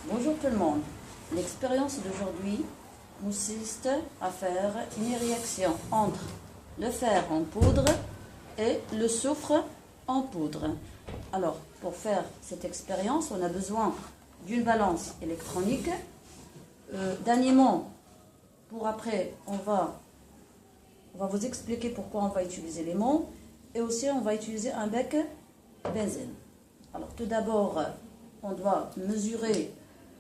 Bonjour tout le monde. L'expérience d'aujourd'hui consiste à faire une réaction entre le fer en poudre et le soufre en poudre. Alors, pour faire cette expérience, on a besoin d'une balance électronique, d'un aimant. Pour après, on va vous expliquer pourquoi on va utiliser l'aimant, et aussi on va utiliser un bec benzène. Alors, tout d'abord, on doit mesurer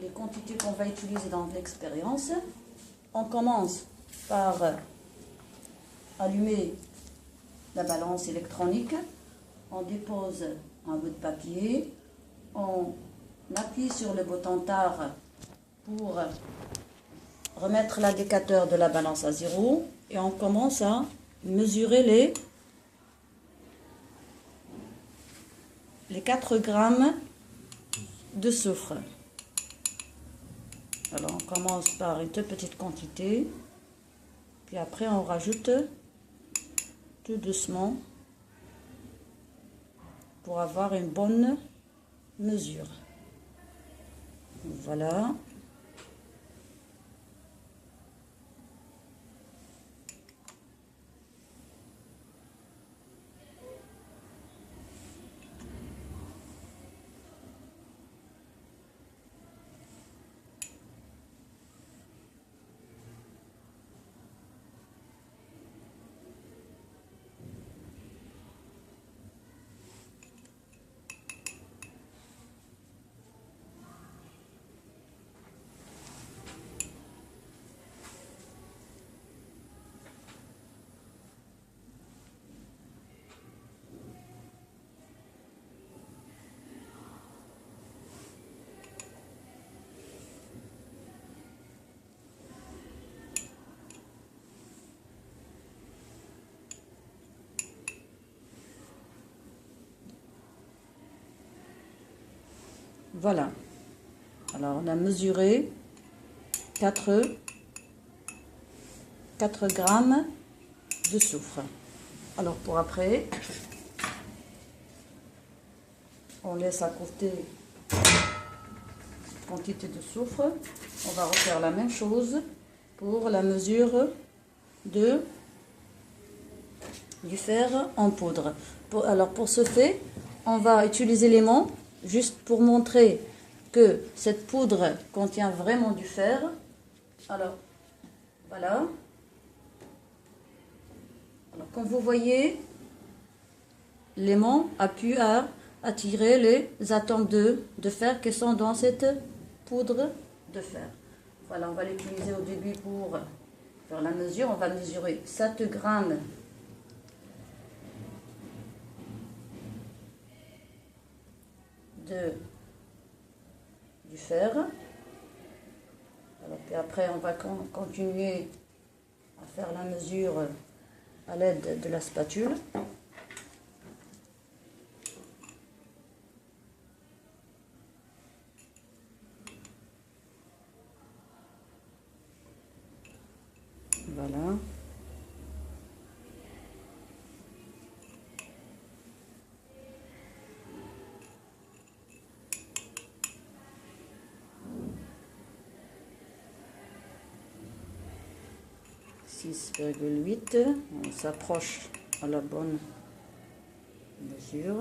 les quantités qu'on va utiliser dans l'expérience. On commence par allumer la balance électronique. On dépose un bout de papier. On appuie sur le bouton tare pour remettre l'indicateur de la balance à 0. Et on commence à mesurer les 4 grammes de soufre. Alors on commence par une toute petite quantité, puis après on rajoute tout doucement pour avoir une bonne mesure. Voilà. Voilà. Alors on a mesuré 4 grammes de soufre. Alors pour après, on laisse à côté cette quantité de soufre. On va refaire la même chose pour la mesure du fer en poudre. Alors pour ce fait, on va utiliser l'aimant juste pour montrer que cette poudre contient vraiment du fer. Alors voilà. Alors, comme vous voyez, l'aimant a pu attirer les atomes de fer qui sont dans cette poudre de fer. Voilà, on va l'utiliser au début pour faire la mesure. On va mesurer 7 grammes du fer. Alors, puis après, on va continuer à faire la mesure à l'aide de la spatule. Voilà. On s'approche à la bonne mesure.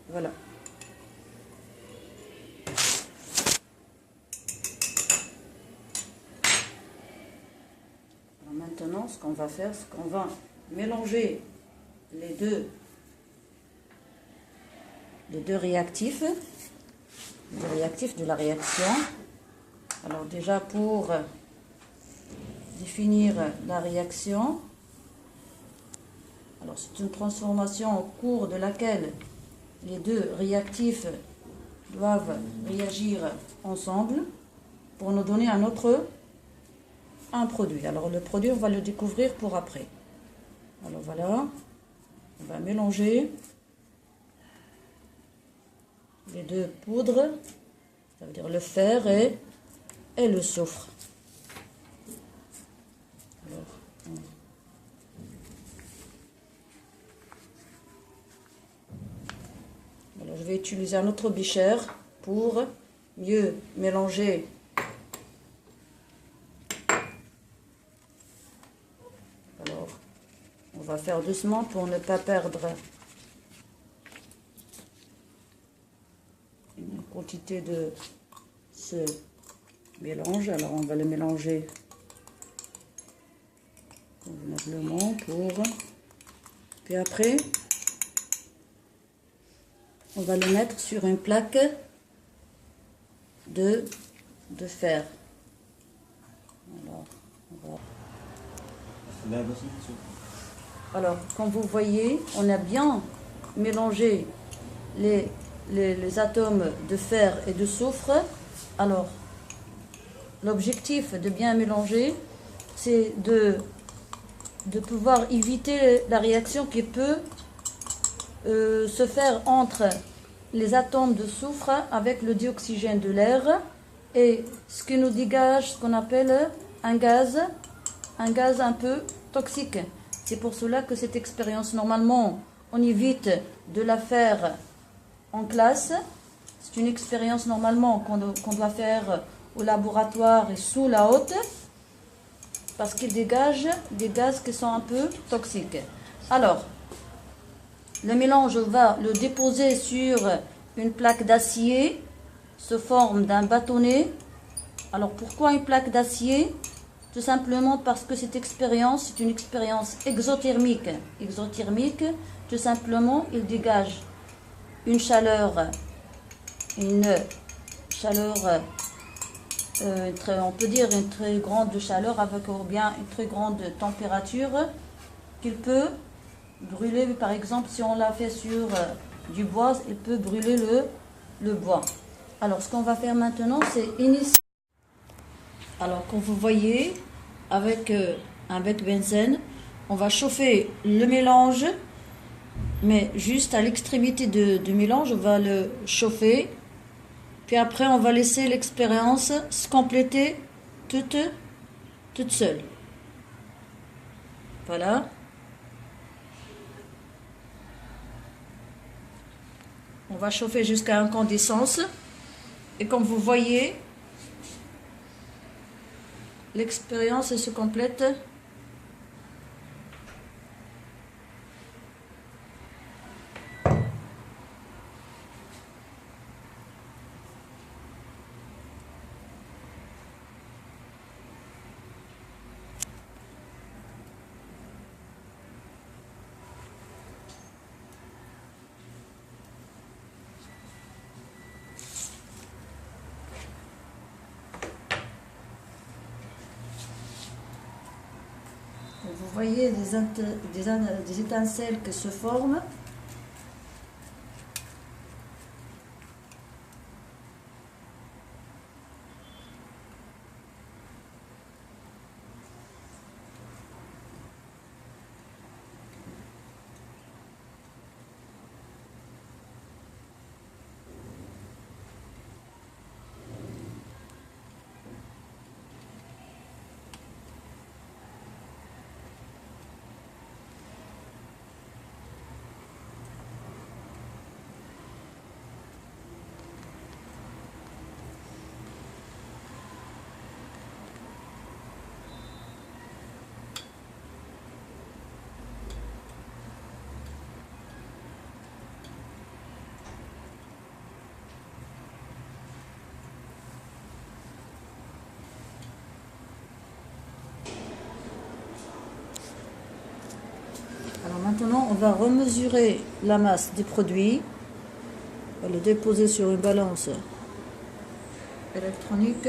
Voilà. Alors maintenant, ce qu'on va faire, c'est qu'on va mélanger les deux réactifs, de la réaction. Alors déjà pour définir la réaction. Alors c'est une transformation au cours de laquelle les deux réactifs doivent réagir ensemble pour nous donner un produit. Alors le produit, on va le découvrir pour après. Alors voilà, on va mélanger les deux poudres, ça veut dire le fer et le soufre. Alors, je vais utiliser un autre bichère pour mieux mélanger alors on va faire doucement pour ne pas perdre une quantité de ce mélange. Alors on va le mélanger convenablement puis après on va le mettre sur une plaque de fer. Alors, comme vous voyez, on a bien mélangé les atomes de fer et de soufre. Alors, l'objectif de bien mélanger, c'est de pouvoir éviter la réaction qui peut se faire entre les atomes de soufre avec le dioxygène de l'air et ce qui nous dégage ce qu'on appelle un gaz un peu toxique. C'est pour cela que cette expérience, normalement, on évite de la faire en classe. C'est une expérience normalement qu'on doit faire au laboratoire et sous la haute parce qu'il dégage des gaz qui sont un peu toxiques. Alors, le mélange, on va le déposer sur une plaque d'acier sous forme d'un bâtonnet. Alors pourquoi une plaque d'acier? Tout simplement parce que cette expérience, c'est une expérience exothermique. Exothermique, tout simplement, il dégage une chaleur, on peut dire une très grande chaleur avec ou bien une très grande température qu'il peut brûler. Par exemple, si on l'a fait sur du bois, il peut brûler le bois. Alors, ce qu'on va faire maintenant, c'est initier. Alors, comme vous voyez, avec un bec benzène, on va chauffer le mélange, mais juste à l'extrémité du mélange, on va le chauffer. Puis après, on va laisser l'expérience se compléter toute seule. Voilà. On va chauffer jusqu'à incandescence. Et comme vous voyez, l'expérience se complète. Vous voyez des étincelles qui se forment. Alors maintenant, on va remesurer la masse des produits. On va le déposer sur une balance électronique.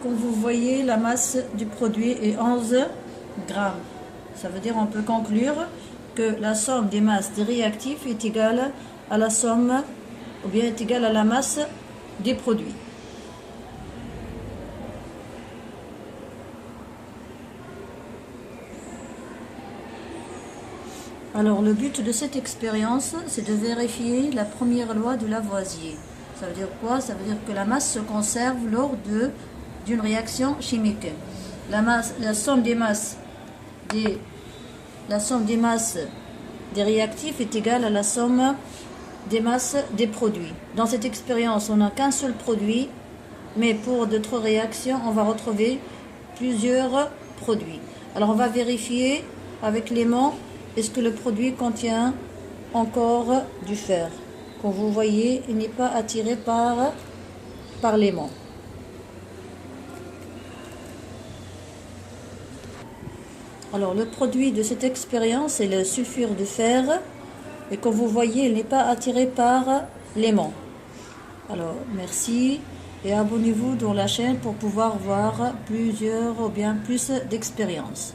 Comme vous voyez, la masse du produit est 11 grammes. Ça veut dire qu'on peut conclure que la somme des masses des réactifs est égale à la somme, ou bien est égale à la masse des produits. Alors le but de cette expérience, c'est de vérifier la première loi de Lavoisier. Ça veut dire quoi? Ça veut dire que la masse se conserve lors d'une réaction chimique. La somme des masses des la somme des masses des réactifs est égale à la somme des masses des produits. Dans cette expérience, on n'a qu'un seul produit, mais pour d'autres réactions, on va retrouver plusieurs produits. Alors on va vérifier avec l'aimant, est-ce que le produit contient encore du fer. Comme vous voyez, il n'est pas attiré par l'aimant. Alors le produit de cette expérience est le sulfure de fer. Et comme vous voyez, il n'est pas attiré par l'aimant. Alors merci et abonnez-vous dans la chaîne pour pouvoir voir plusieurs ou bien plus d'expériences.